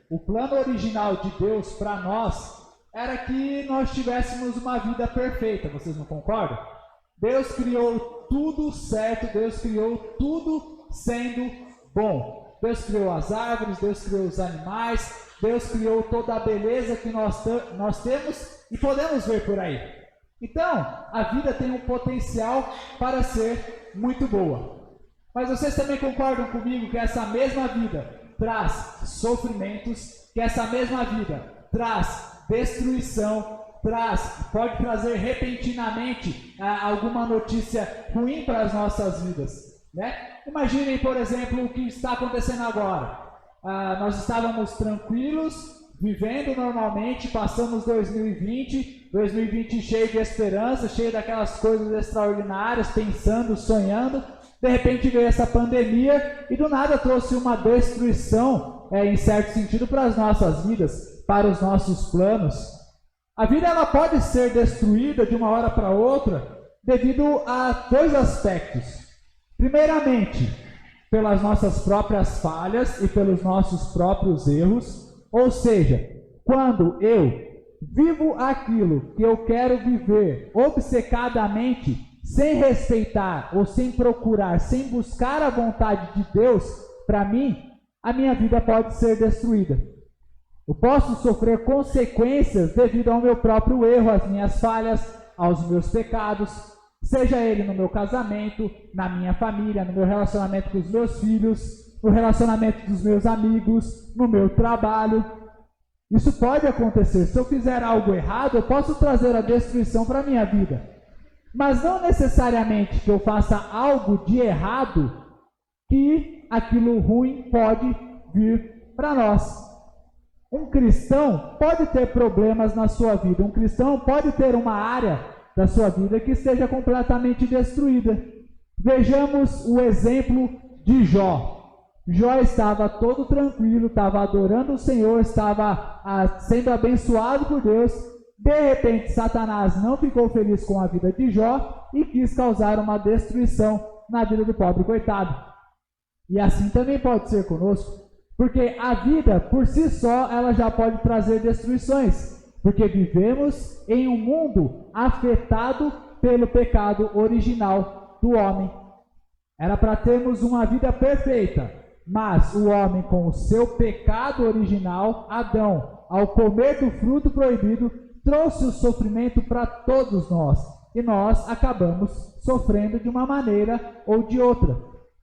o plano original de Deus para nós era que nós tivéssemos uma vida perfeita, vocês não concordam? Deus criou tudo certo, Deus criou tudo sendo bom. Deus criou as árvores, Deus criou os animais, Deus criou toda a beleza que nós temos e podemos ver por aí. Então, a vida tem um potencial para ser muito boa. Mas vocês também concordam comigo que essa mesma vida traz sofrimentos, que essa mesma vida traz destruição, pode trazer repentinamente alguma notícia ruim para as nossas vidas, né? Imaginem, por exemplo, o que está acontecendo agora. Nós estávamos tranquilos, vivendo normalmente, passamos 2020 cheio de esperança, cheio daquelas coisas extraordinárias, pensando, sonhando. De repente veio essa pandemia e do nada trouxe uma destruição, em certo sentido, para as nossas vidas, para os nossos planos. A vida ela pode ser destruída de uma hora para outra devido a dois aspectos. Primeiramente, pelas nossas próprias falhas e pelos nossos próprios erros, ou seja, quando eu vivo aquilo que eu quero viver obcecadamente, sem respeitar ou sem procurar, sem buscar a vontade de Deus para mim, a minha vida pode ser destruída. Eu posso sofrer consequências devido ao meu próprio erro, às minhas falhas, aos meus pecados, seja ele no meu casamento, na minha família, no meu relacionamento com os meus filhos, no relacionamento dos meus amigos, no meu trabalho. Isso pode acontecer. Se eu fizer algo errado, eu posso trazer a destruição para a minha vida. Mas não necessariamente que eu faça algo de errado que aquilo ruim pode vir para nós. Um cristão pode ter problemas na sua vida. Um cristão pode ter uma área da sua vida que esteja completamente destruída. Vejamos o exemplo de Jó. Jó estava todo tranquilo, estava adorando o Senhor, estava sendo abençoado por Deus. De repente, Satanás não ficou feliz com a vida de Jó e quis causar uma destruição na vida do pobre coitado. E assim também pode ser conosco. Porque a vida, por si só, ela já pode trazer destruições. Porque vivemos em um mundo afetado pelo pecado original do homem. Era para termos uma vida perfeita. Mas o homem, com o seu pecado original, Adão, ao comer do fruto proibido, trouxe o sofrimento para todos nós. E nós acabamos sofrendo de uma maneira ou de outra.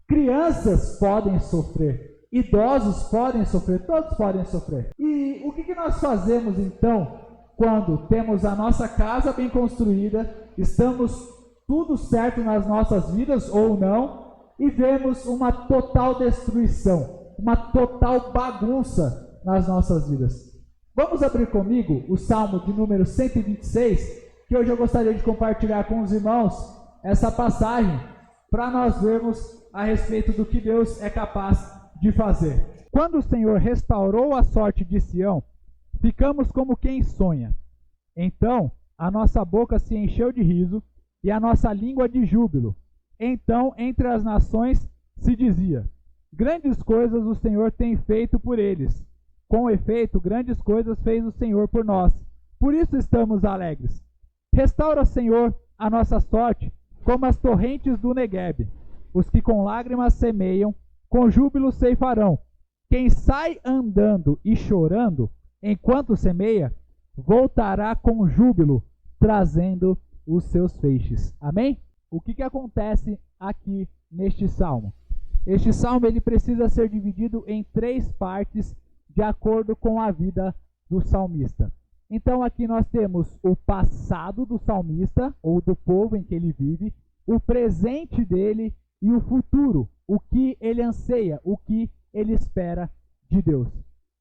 Crianças podem sofrer. Idosos podem sofrer, todos podem sofrer. E o que nós fazemos então, quando temos a nossa casa bem construída, estamos tudo certo nas nossas vidas ou não, e vemos uma total destruição, uma total bagunça nas nossas vidas? Vamos abrir comigo o Salmo de número 126, que hoje eu gostaria de compartilhar com os irmãos essa passagem, para nós vermos a respeito do que Deus é capaz de fazer. Quando o Senhor restaurou a sorte de Sião, ficamos como quem sonha. Então a nossa boca se encheu de riso e a nossa língua de júbilo. Então entre as nações se dizia: grandes coisas o Senhor tem feito por eles. Com efeito, grandes coisas fez o Senhor por nós. Por isso estamos alegres. Restaura, Senhor, a nossa sorte como as torrentes do Neguebe. Os que com lágrimas semeiam, com júbilo ceifarão. Quem sai andando e chorando, enquanto semeia, voltará com júbilo, trazendo os seus feixes. Amém? O que acontece aqui neste salmo? Este salmo ele precisa ser dividido em 3 partes, de acordo com a vida do salmista. Então aqui nós temos o passado do salmista, ou do povo em que ele vive, o presente dele e o futuro, o que ele anseia, o que ele espera de Deus.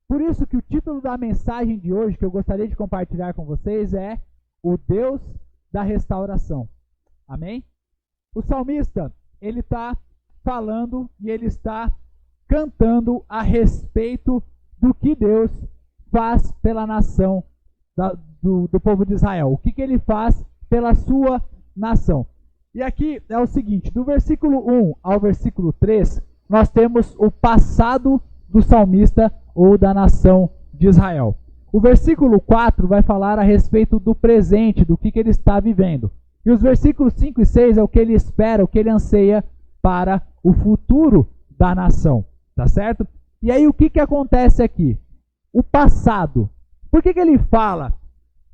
Por isso que o título da mensagem de hoje, que eu gostaria de compartilhar com vocês, é o Deus da restauração. Amém? O salmista, ele está falando e ele está cantando a respeito do que Deus faz pela nação do povo de Israel. O que ele faz pela sua nação. E aqui é o seguinte, do versículo 1 ao versículo 3, nós temos o passado do salmista, ou da nação de Israel. O versículo 4 vai falar a respeito do presente, do que ele está vivendo. E os versículos 5 e 6 é o que ele espera, o que ele anseia para o futuro da nação. Tá certo? E aí o que acontece aqui? O passado. Por que ele fala?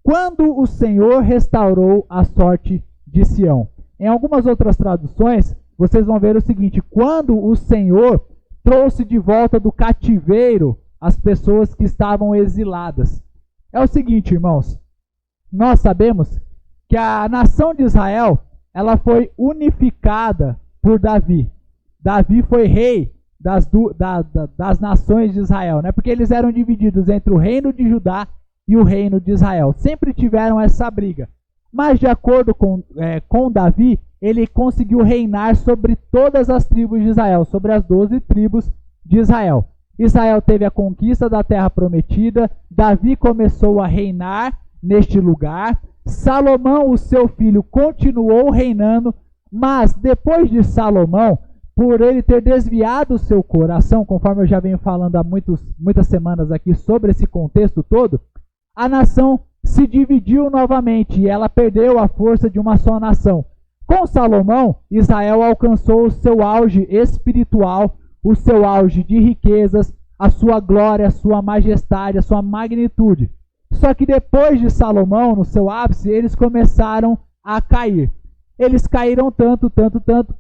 Quando o Senhor restaurou a sorte de Sião. Em algumas outras traduções, vocês vão ver o seguinte: quando o Senhor trouxe de volta do cativeiro as pessoas que estavam exiladas. É o seguinte, irmãos, nós sabemos que a nação de Israel, ela foi unificada por Davi. Davi foi rei das nações de Israel, né? Porque eles eram divididos entre o reino de Judá e o reino de Israel. Sempre tiveram essa briga. Mas de acordo com Davi, ele conseguiu reinar sobre todas as tribos de Israel, sobre as 12 tribos de Israel. Israel teve a conquista da terra prometida, Davi começou a reinar neste lugar, Salomão, o seu filho, continuou reinando, mas depois de Salomão, por ele ter desviado o seu coração, conforme eu já venho falando há muitas semanas aqui sobre esse contexto todo, a nação se dividiu novamente e ela perdeu a força de uma só nação. Com Salomão, Israel alcançou o seu auge espiritual, o seu auge de riquezas, a sua glória, a sua majestade, a sua magnitude. Só que depois de Salomão, no seu ápice, eles começaram a cair. Eles caíram tanto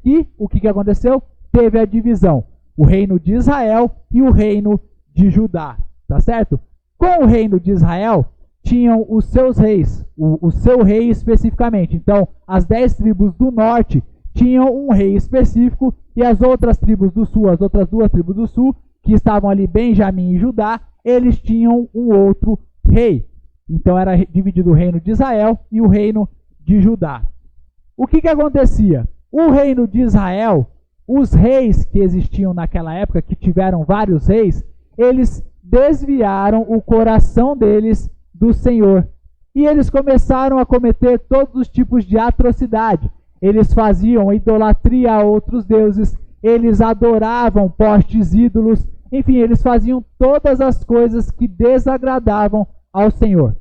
que o que aconteceu? Teve a divisão. O reino de Israel e o reino de Judá. Tá certo? Com o reino de Israel, tinham os seus reis, o seu rei especificamente. Então, as 10 tribos do norte tinham um rei específico e as outras tribos do sul, as outras 2 tribos do sul, que estavam ali, Benjamim e Judá, eles tinham um outro rei. Então, era dividido o reino de Israel e o reino de Judá. O que acontecia? O reino de Israel, os reis que existiam naquela época, que tiveram vários reis, eles desviaram o coração deles do Senhor. E eles começaram a cometer todos os tipos de atrocidade. Eles faziam idolatria a outros deuses, eles adoravam postes ídolos, enfim, eles faziam todas as coisas que desagradavam ao Senhor.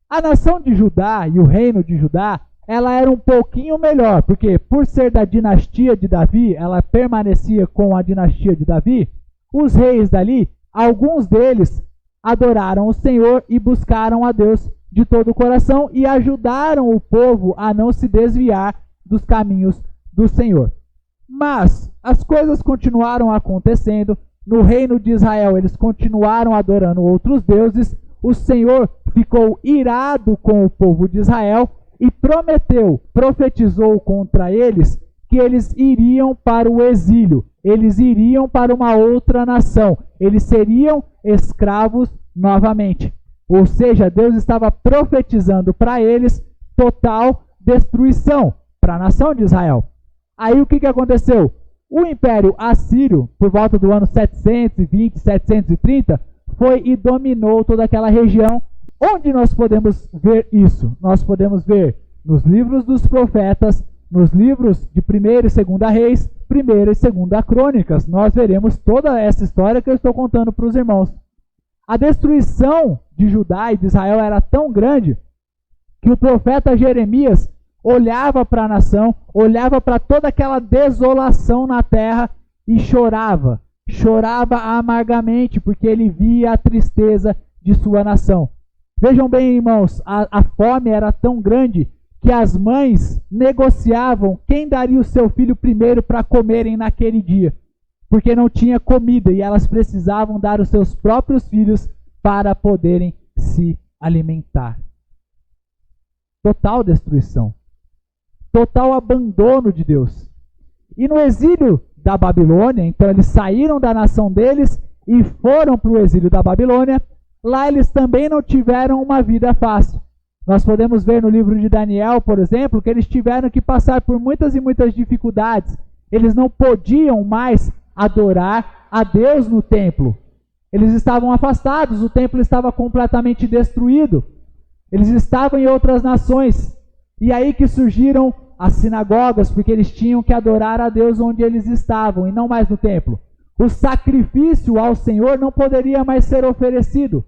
A nação de Judá e o reino de Judá, ela era um pouquinho melhor, porque por ser da dinastia de Davi, ela permanecia com a dinastia de Davi, os reis dali, alguns deles adoraram o Senhor e buscaram a Deus de todo o coração e ajudaram o povo a não se desviar dos caminhos do Senhor. Mas as coisas continuaram acontecendo, no reino de Israel eles continuaram adorando outros deuses, o Senhor ficou irado com o povo de Israel e profetizou contra eles que eles iriam para o exílio, eles iriam para uma outra nação, eles seriam escravos novamente. Ou seja, Deus estava profetizando para eles total destruição para a nação de Israel. Aí o que aconteceu? O Império Assírio, por volta do ano 720, 730, foi e dominou toda aquela região. Onde nós podemos ver isso? Nós podemos ver nos livros dos profetas, nos livros de 1ª e 2ª Reis, 1ª e 2ª Crônicas. Nós veremos toda essa história que eu estou contando para os irmãos. A destruição de Judá e de Israel era tão grande que o profeta Jeremias olhava para a nação, olhava para toda aquela desolação na terra e chorava amargamente, porque ele via a tristeza de sua nação. Vejam bem, irmãos, a fome era tão grande que as mães negociavam quem daria o seu filho primeiro para comerem naquele dia, porque não tinha comida e elas precisavam dar os seus próprios filhos para poderem se alimentar. Total destruição. Total abandono de Deus. E no exílio da Babilônia, então eles saíram da nação deles e foram para o exílio da Babilônia. Lá eles também não tiveram uma vida fácil. Nós podemos ver no livro de Daniel, por exemplo, que eles tiveram que passar por muitas e muitas dificuldades. Eles não podiam mais adorar a Deus no templo. Eles estavam afastados, o templo estava completamente destruído. Eles estavam em outras nações. E aí que surgiram as sinagogas, porque eles tinham que adorar a Deus onde eles estavam e não mais no templo. o sacrifício ao Senhor não poderia mais ser oferecido.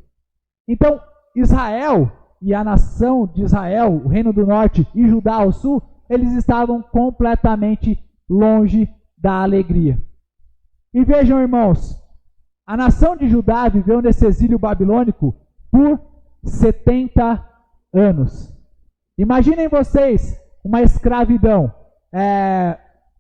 Então, Israel e a nação de Israel, o reino do norte e Judá ao sul, eles estavam completamente longe da alegria. E vejam, irmãos, a nação de Judá viveu nesse exílio babilônico por 70 anos. Imaginem vocês uma escravidão,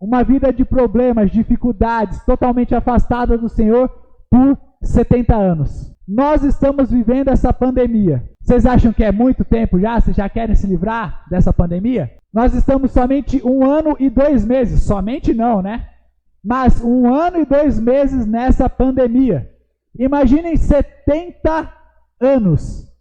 uma vida de problemas, dificuldades, totalmente afastada do Senhor por 70 anos. Nós estamos vivendo essa pandemia. Vocês acham que é muito tempo já? Vocês já querem se livrar dessa pandemia? Nós estamos somente 1 ano e 2 meses. Somente não, né? Mas 1 ano e 2 meses nessa pandemia. Imaginem 70 anos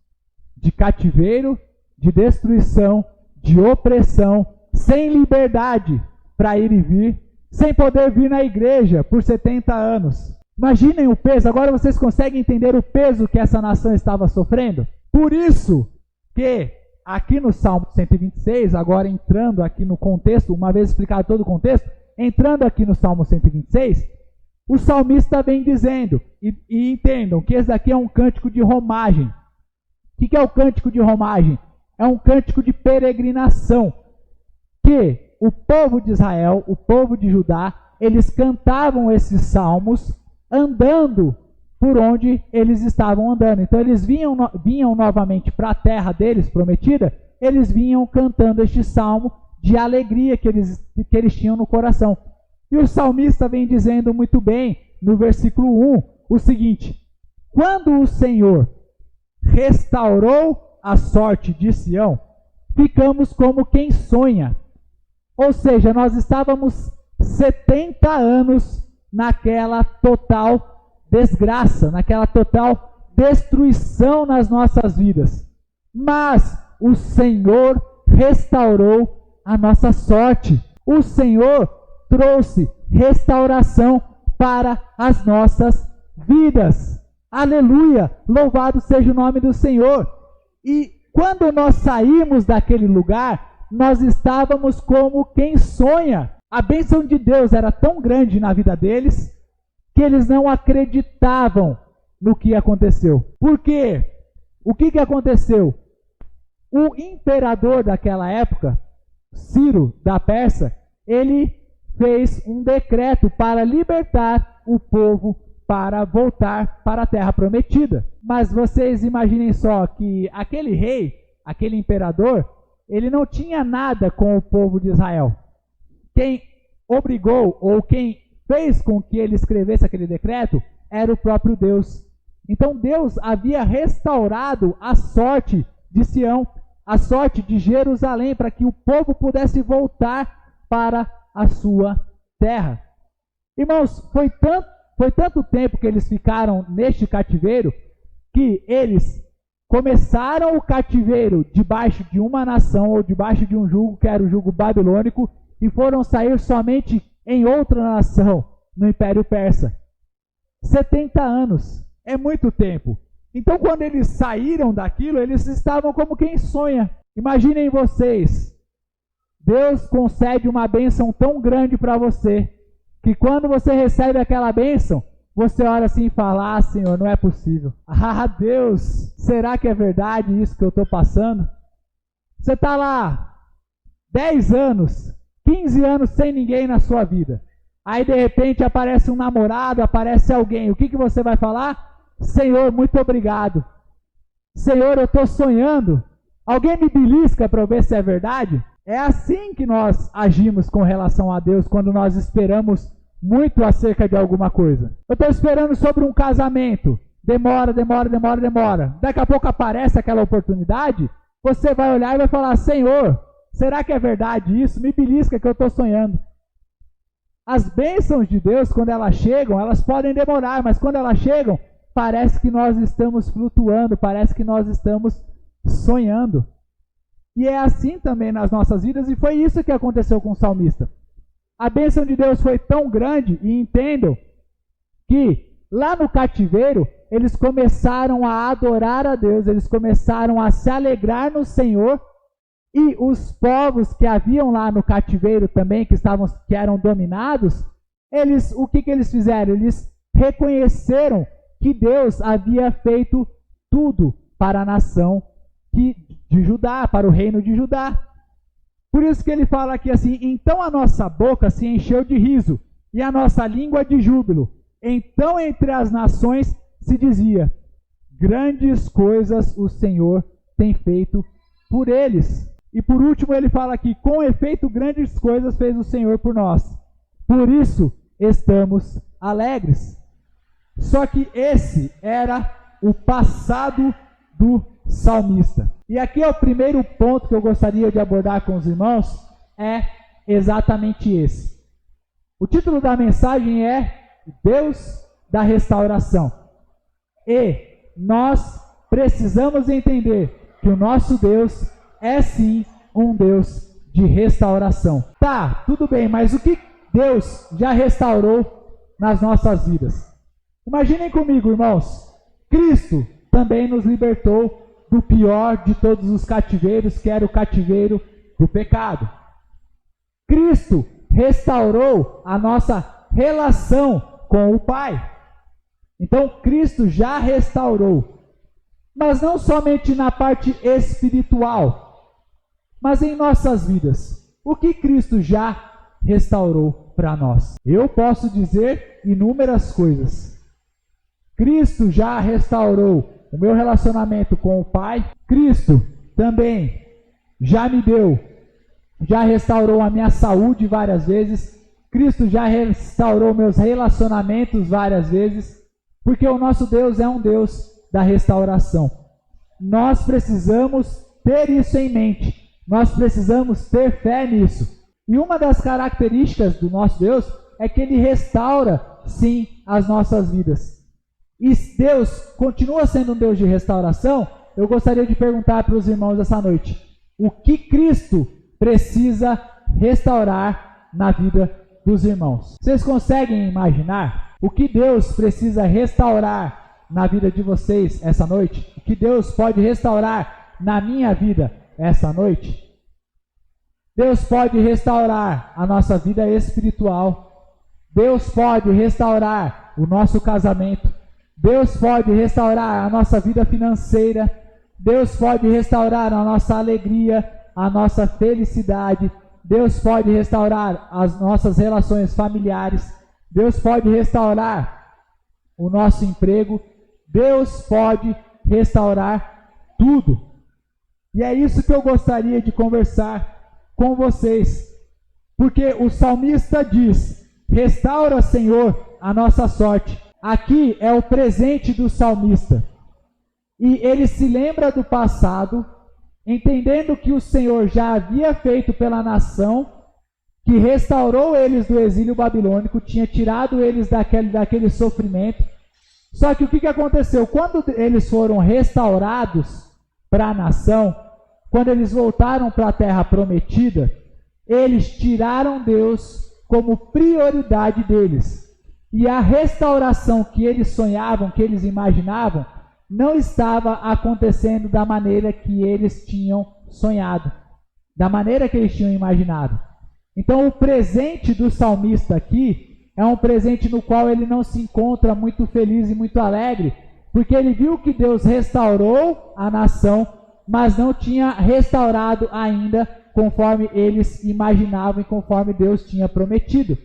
de cativeiro, de destruição, de opressão, sem liberdade para ir e vir, sem poder vir na igreja por 70 anos. Imaginem o peso, agora vocês conseguem entender o peso que essa nação estava sofrendo? Por isso que aqui no Salmo 126, agora entrando aqui no contexto, uma vez explicado todo o contexto, entrando aqui no Salmo 126, o salmista vem dizendo, e entendam que esse daqui é um cântico de romagem. O que é o cântico de romagem? É um cântico de peregrinação, que o povo de Israel, o povo de Judá, eles cantavam esses salmos andando por onde eles estavam andando. Então eles vinham novamente para a terra deles, prometida, eles vinham cantando este salmo de alegria que eles tinham no coração. E o salmista vem dizendo muito bem, no versículo 1, o seguinte: quando o Senhor restaurou a sorte de Sião, ficamos como quem sonha. Ou seja, nós estávamos 70 anos naquela total desgraça, naquela total destruição nas nossas vidas. Mas o Senhor restaurou a nossa sorte. O Senhor trouxe restauração para as nossas vidas. Aleluia! Louvado seja o nome do Senhor. E quando nós saímos daquele lugar, nós estávamos como quem sonha. A bênção de Deus era tão grande na vida deles que eles não acreditavam no que aconteceu. Por quê? O que aconteceu? O imperador daquela época, Ciro da Pérsia, ele fez um decreto para libertar o povo para voltar para a terra prometida. Mas vocês imaginem só que aquele rei, aquele imperador, ele não tinha nada com o povo de Israel. Quem obrigou ou quem fez com que ele escrevesse aquele decreto era o próprio Deus. Então Deus havia restaurado a sorte de Sião, a sorte de Jerusalém, para que o povo pudesse voltar para a sua terra. Irmãos, foi tanto tempo que eles ficaram neste cativeiro que eles começaram o cativeiro debaixo de uma nação ou debaixo de um jugo, que era o jugo babilônico, e foram sair somente em outra nação, no Império Persa. 70 anos, é muito tempo. Então, quando eles saíram daquilo, eles estavam como quem sonha. Imaginem vocês, Deus concede uma bênção tão grande para você, que quando você recebe aquela bênção, você olha assim e fala: ah, Senhor, não é possível. Ah, Deus, será que é verdade isso que eu estou passando? Você está lá 10 anos, 15 anos sem ninguém na sua vida. Aí, de repente, aparece um namorado, aparece alguém. O que você vai falar? Senhor, muito obrigado. Senhor, eu estou sonhando. Alguém me belisca para eu ver se é verdade? É assim que nós agimos com relação a Deus quando nós esperamos muito acerca de alguma coisa. Eu estou esperando sobre um casamento. Demora. Daqui a pouco aparece aquela oportunidade. Você vai olhar e vai falar: Senhor, será que é verdade isso? Me belisca que eu estou sonhando. As bênçãos de Deus, quando elas chegam, elas podem demorar, mas quando elas chegam, parece que nós estamos flutuando, parece que nós estamos sonhando. E é assim também nas nossas vidas, e foi isso que aconteceu com o salmista. A bênção de Deus foi tão grande, e entendam que lá no cativeiro, eles começaram a adorar a Deus, eles começaram a se alegrar no Senhor, e os povos que haviam lá no cativeiro também, que eram dominados, o que eles fizeram? Eles reconheceram que Deus havia feito tudo para a nação de Judá, para o reino de Judá. Por isso que ele fala aqui assim: então a nossa boca se encheu de riso e a nossa língua de júbilo. Então entre as nações se dizia: grandes coisas o Senhor tem feito por eles. E por último ele fala aqui: com efeito grandes coisas fez o Senhor por nós. Por isso estamos alegres. Só que esse era o passado do salmista. E aqui é o primeiro ponto que eu gostaria de abordar com os irmãos, é exatamente esse. O título da mensagem é Deus da restauração. E nós precisamos entender que o nosso Deus é sim um Deus de restauração. Tá, tudo bem, mas o que Deus já restaurou nas nossas vidas? Imaginem comigo, irmãos, Cristo também nos libertou do pior de todos os cativeiros, que era o cativeiro do pecado. Cristo restaurou a nossa relação com o Pai. Então, Cristo já restaurou. Mas não somente na parte espiritual, mas em nossas vidas. O que Cristo já restaurou para nós? Eu posso dizer inúmeras coisas. Cristo já restaurou o meu relacionamento com o Pai. Cristo também já restaurou a minha saúde várias vezes. Cristo já restaurou meus relacionamentos várias vezes, porque o nosso Deus é um Deus da restauração. Nós precisamos ter isso em mente, nós precisamos ter fé nisso. E uma das características do nosso Deus é que Ele restaura, sim, as nossas vidas. E Deus continua sendo um Deus de restauração. Eu gostaria de perguntar para os irmãos essa noite: o que Cristo precisa restaurar na vida dos irmãos? Vocês conseguem imaginar o que Deus precisa restaurar na vida de vocês essa noite? O que Deus pode restaurar na minha vida essa noite? Deus pode restaurar a nossa vida espiritual. Deus pode restaurar o nosso casamento. Deus pode restaurar a nossa vida financeira. Deus pode restaurar a nossa alegria, a nossa felicidade. Deus pode restaurar as nossas relações familiares. Deus pode restaurar o nosso emprego. Deus pode restaurar tudo. E é isso que eu gostaria de conversar com vocês. Porque o salmista diz: restaura, Senhor, a nossa sorte. Aqui é o presente do salmista. E ele se lembra do passado, entendendo que o Senhor já havia feito pela nação, que restaurou eles do exílio babilônico, tinha tirado eles daquele sofrimento. Só que o que aconteceu? Quando eles foram restaurados para a nação, quando eles voltaram para a terra prometida, eles tiraram Deus como prioridade deles. E a restauração que eles sonhavam, que eles imaginavam, não estava acontecendo da maneira que eles tinham sonhado, da maneira que eles tinham imaginado. Então o presente do salmista aqui é um presente no qual ele não se encontra muito feliz e muito alegre, porque ele viu que Deus restaurou a nação, mas não tinha restaurado ainda conforme eles imaginavam e conforme Deus tinha prometido.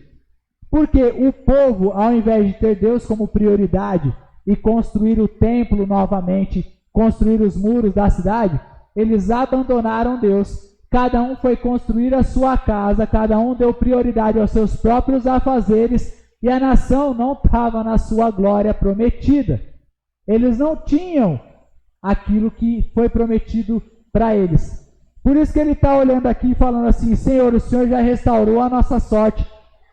Porque o povo, ao invés de ter Deus como prioridade e construir o templo novamente, construir os muros da cidade, eles abandonaram Deus. Cada um foi construir a sua casa, cada um deu prioridade aos seus próprios afazeres, e a nação não estava na sua glória prometida. Eles não tinham aquilo que foi prometido para eles. Por isso que ele está olhando aqui e falando assim: Senhor, o Senhor já restaurou a nossa sorte.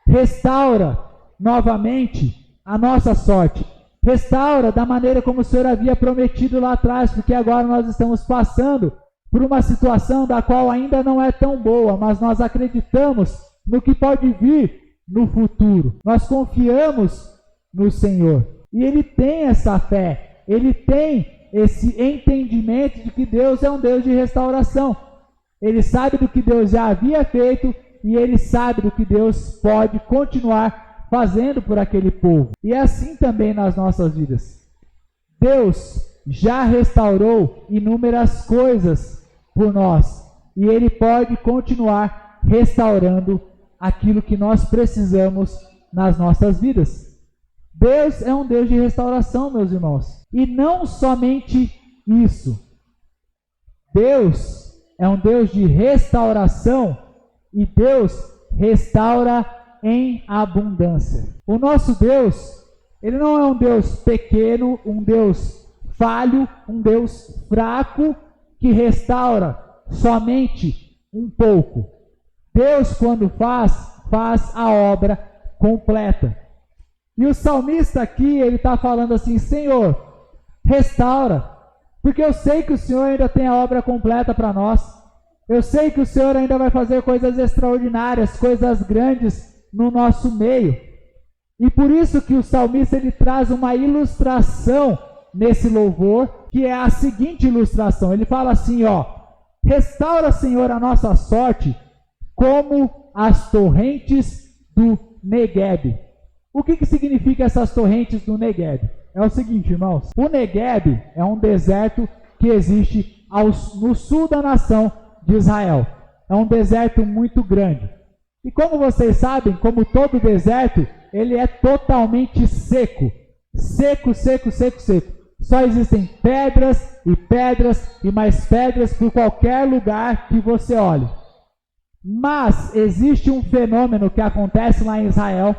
Restaura novamente a nossa sorte. Restaura da maneira como o Senhor havia prometido lá atrás, porque agora nós estamos passando por uma situação da qual ainda não é tão boa, mas nós acreditamos no que pode vir no futuro. Nós confiamos no Senhor. E Ele tem essa fé, Ele tem esse entendimento de que Deus é um Deus de restauração. Ele sabe do que Deus já havia feito, e Ele sabe do que Deus pode continuar fazendo por aquele povo. E é assim também nas nossas vidas. Deus já restaurou inúmeras coisas por nós. E Ele pode continuar restaurando aquilo que nós precisamos nas nossas vidas. Deus é um Deus de restauração, meus irmãos. E não somente isso. Deus é um Deus de restauração e Deus restaura em abundância. O nosso Deus, Ele não é um Deus pequeno, um Deus falho, um Deus fraco que restaura somente um pouco. Deus, quando faz a obra completa. E o salmista aqui, ele está falando assim: Senhor, restaura, porque eu sei que o Senhor ainda tem a obra completa para nós. Eu sei que o Senhor ainda vai fazer coisas extraordinárias, coisas grandes no nosso meio. E por isso que o salmista ele traz uma ilustração nesse louvor, que é a seguinte ilustração. Ele fala assim, ó: restaura, Senhor, a nossa sorte como as torrentes do Negueb. O que significa essas torrentes do Negueb? É o seguinte, irmãos. O Negueb é um deserto que existe no sul da nação de Israel. É um deserto muito grande. E como vocês sabem, como todo deserto, ele é totalmente seco. Seco, seco, seco, seco. Só existem pedras e mais pedras por qualquer lugar que você olhe. Mas existe um fenômeno que acontece lá em Israel,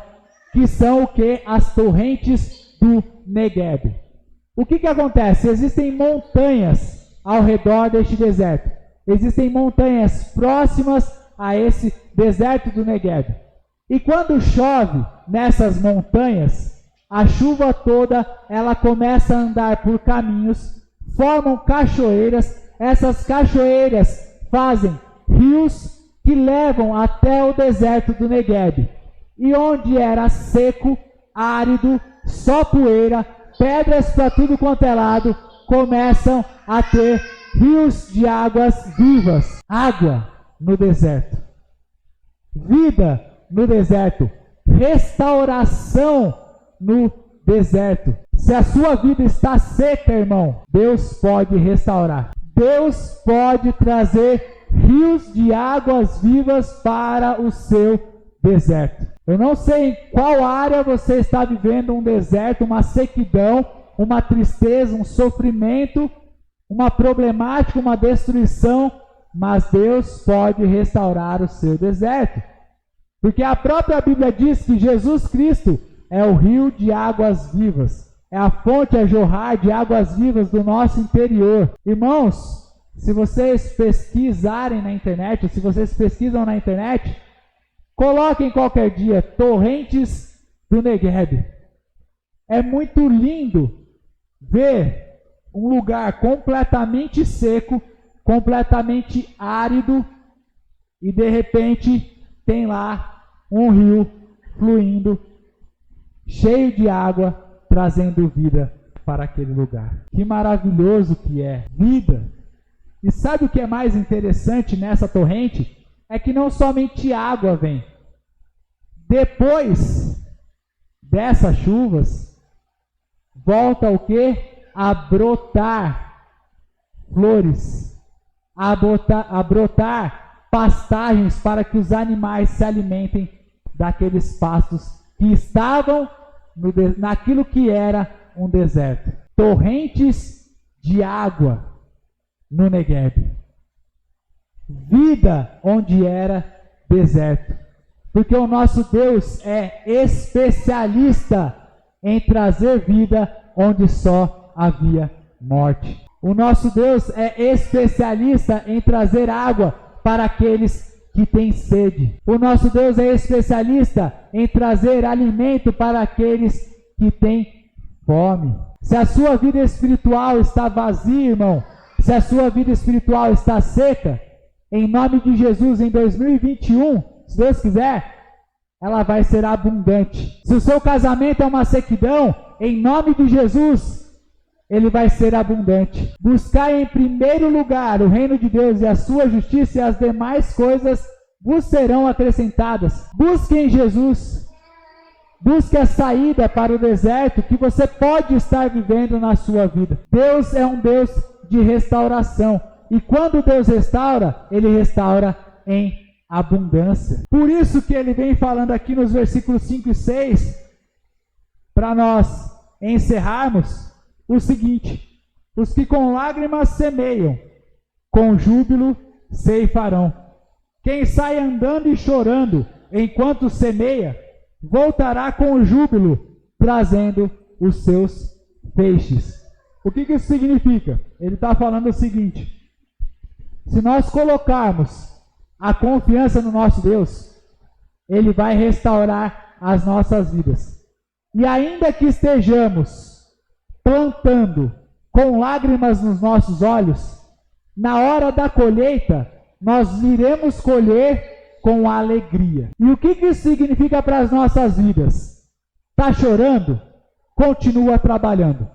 que são o que? As torrentes do Negueb. O que acontece? Existem montanhas ao redor deste deserto. Existem montanhas próximas a esse deserto do Negueb. E quando chove nessas montanhas, a chuva toda, ela começa a andar por caminhos, formam cachoeiras. Essas cachoeiras fazem rios que levam até o deserto do Negueb. E onde era seco, árido, só poeira, pedras para tudo quanto é lado, começam a ter rios de águas vivas. Água no deserto. Vida no deserto. Restauração no deserto. Se a sua vida está seca, irmão, Deus pode restaurar. Deus pode trazer rios de águas vivas para o seu deserto. Eu não sei em qual área você está vivendo um deserto, uma sequidão, uma tristeza, um sofrimento, uma problemática, uma destruição, mas Deus pode restaurar o seu deserto. Porque a própria Bíblia diz que Jesus Cristo é o rio de águas vivas, é a fonte a jorrar de águas vivas do nosso interior. Irmãos, se vocês pesquisarem na internet, ou se vocês pesquisam na internet, coloquem qualquer dia torrentes do Negueb. É muito lindo ver um lugar completamente seco, completamente árido, e de repente tem lá um rio fluindo, cheio de água, trazendo vida para aquele lugar. Que maravilhoso que é vida! E sabe o que é mais interessante nessa torrente? É que não somente água vem. Depois dessas chuvas, volta o quê? A brotar flores, a brotar pastagens para que os animais se alimentem daqueles pastos que estavam naquilo que era um deserto. Torrentes de água no Negueb. Vida onde era deserto. Porque o nosso Deus é especialista em trazer vida onde só havia morte. O nosso Deus é especialista em trazer água para aqueles que têm sede. O nosso Deus é especialista em trazer alimento para aqueles que têm fome. Se a sua vida espiritual está vazia, irmão, se a sua vida espiritual está seca, em nome de Jesus, em 2021, se Deus quiser, ela vai ser abundante. Se o seu casamento é uma sequidão, em nome de Jesus, ele vai ser abundante. Buscai em primeiro lugar o reino de Deus e a sua justiça, e as demais coisas vos serão acrescentadas. Busquem Jesus. Busque a saída para o deserto que você pode estar vivendo na sua vida. Deus é um Deus de restauração. E quando Deus restaura, Ele restaura em abundância. Por isso que Ele vem falando aqui nos versículos 5 e 6, para nós encerrarmos, o seguinte: os que com lágrimas semeiam, com júbilo ceifarão. Quem sai andando e chorando enquanto semeia, voltará com júbilo, trazendo os seus feixes. O que isso significa? Ele está falando o seguinte: se nós colocarmos a confiança no nosso Deus, Ele vai restaurar as nossas vidas. E ainda que estejamos plantando com lágrimas nos nossos olhos, na hora da colheita, nós iremos colher com alegria. E o que isso significa para as nossas vidas? Está chorando? Continua trabalhando.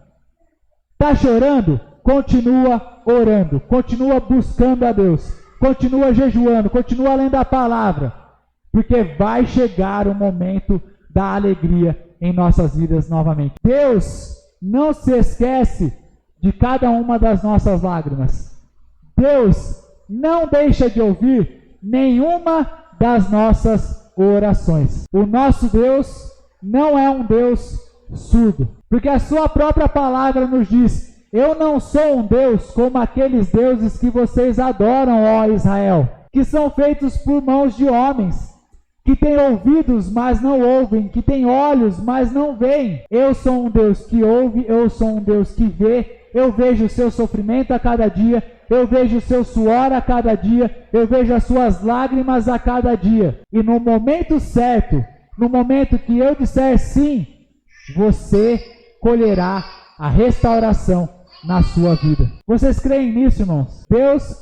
Está chorando? Continua orando. Continua buscando a Deus. Continua jejuando. Continua lendo a palavra. Porque vai chegar o momento da alegria em nossas vidas novamente. Deus não se esquece de cada uma das nossas lágrimas. Deus não deixa de ouvir nenhuma das nossas orações. O nosso Deus não é um Deus surdo, porque a sua própria palavra nos diz: eu não sou um Deus como aqueles deuses que vocês adoram, ó Israel, que são feitos por mãos de homens, que têm ouvidos, mas não ouvem, que têm olhos, mas não veem. Eu sou um Deus que ouve, eu sou um Deus que vê. Eu vejo o seu sofrimento a cada dia, eu vejo o seu suor a cada dia, eu vejo as suas lágrimas a cada dia. E no momento certo, no momento que eu disser sim, você colherá a restauração na sua vida. Vocês creem nisso, irmãos? Deus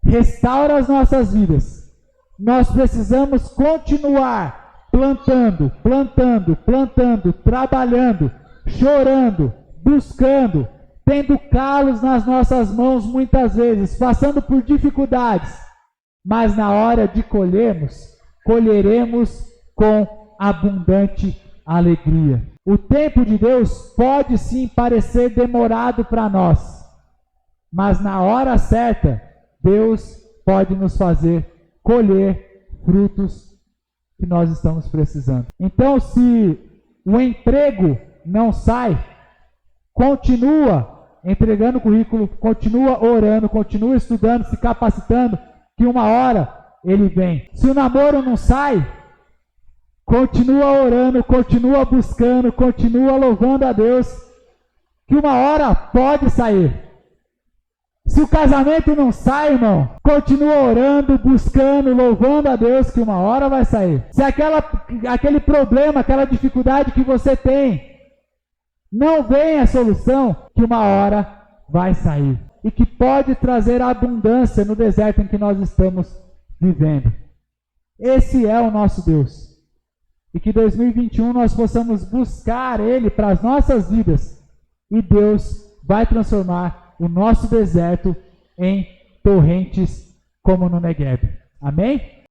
restaura as nossas vidas. Nós precisamos continuar plantando, trabalhando, chorando, buscando, tendo calos nas nossas mãos muitas vezes, passando por dificuldades, mas na hora de colhermos, colheremos com abundante alegria. O tempo de Deus pode sim parecer demorado para nós, mas na hora certa, Deus pode nos fazer colher frutos que nós estamos precisando. Então, se o emprego não sai, continua entregando currículo, continua orando, continua estudando, se capacitando, que uma hora ele vem. Se o namoro não sai, continua orando, continua buscando, continua louvando a Deus, que uma hora pode sair. Se o casamento não sai, irmão, continua orando, buscando, louvando a Deus, que uma hora vai sair. Se aquele problema, aquela dificuldade que você tem, não vem a solução, que uma hora vai sair. E que pode trazer abundância no deserto em que nós estamos vivendo. Esse é o nosso Deus. E que 2021 nós possamos buscar Ele para as nossas vidas. E Deus vai transformar o nosso deserto em torrentes como no Negueb. Amém?